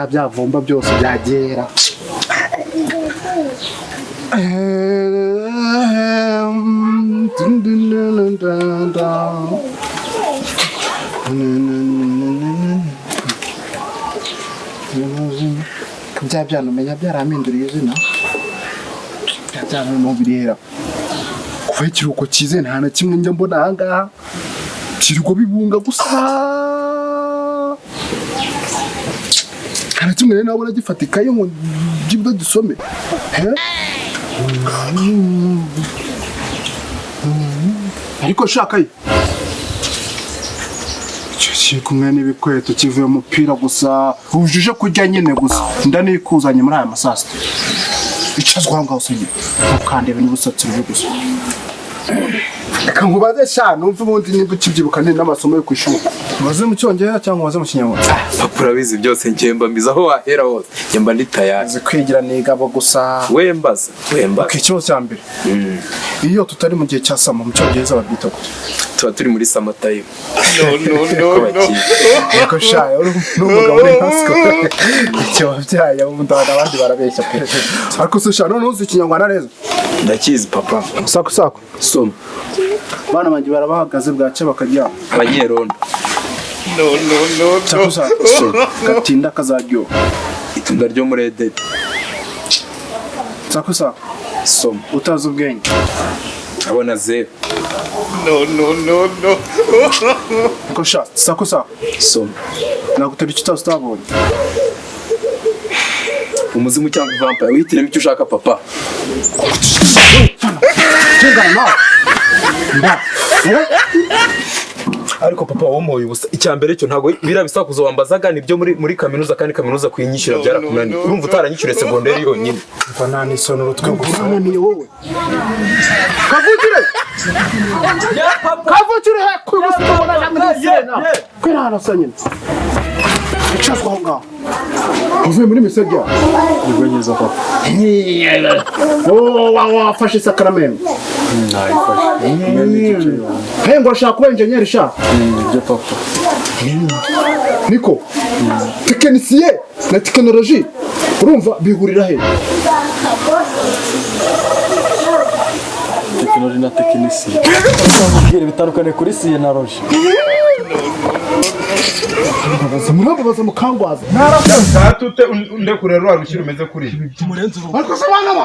byavumba byose byagera. Bya byana umenya byarampinduriye izina. Byana mu birera. Kuva ikiruko kize nta na kimwe njya mbona ahangaha. Kiruko bibunga gusa. Kana kimwe nabona gifatika yo ngo gibwe dusome. Ariko shaka yi. Cyo kumwe n'ibikweto kivuye umupira gusa. Ujuje kujya nyene gusa. Ndanikuzanye muri aya masasta. Icazwa ngaho usenye. Ukandebe n'ubusatsi buri gusa. Kangubaze sha numva ubundi nimba ukibyibuka n'amasomo yo kwishuri. Waze mu cyongereza cyangwa waze mu kinyarwanda? Papa urabizi byose njemba mbizaho wahera hose. Njemba ndi tayari. Uzi kwigira nigabo gusa. Wembaza. Ikibazo cya mbere. Iyo tutari mu gihe cya sama mu cyongereza babyita gute? Tuba turi muri sama time. No. Ariko sha n'umugabo ni hasko. Icyo byaye umundana abandi barabeshya pe. Ariko se sha none uzi ikinyarwanda neza? Ndakizi papa. Sako. Soma. Bana banjye barabahagaze bwace bakaryama. Abanyerondo. No. Cyakusa. Gatinda kazaryo. Itunda ryo muri Edeni. Cyakusa. Soma. Utazi ubwenge. Abona zero. No. Kosha, sakusa. Soma. Nagutera icyo utabonye. Umuzimu cyangwa vampire wihitiremo icyo ushaka papa. Kingana. Ariko papa womoye ubusa icyambere cyo ntago birabisakuzo wambazaga nibyo muri kaminuza kandi kaminuza kuyinyishira byarakunani urumva utaranyishyure secondaire yonyine mva nani sonoro twe gusana ni wowe kavugire kubusubona namwisena kwera hano sanyine icazwa ngaho uvuye muri misegya ubwenyeza papa wafashe sakramento Hengo ashaka kuba engineer sha. Ibyo papa. Niko. Technicien na technologie. Urumva bihurira he? Technologie na technicien. Ubwire bitandukane kuri siye na roje. Murabaza mukangwaza. Naratute ndekure rwa rushyira umeze kuri. Ariko se bana ba.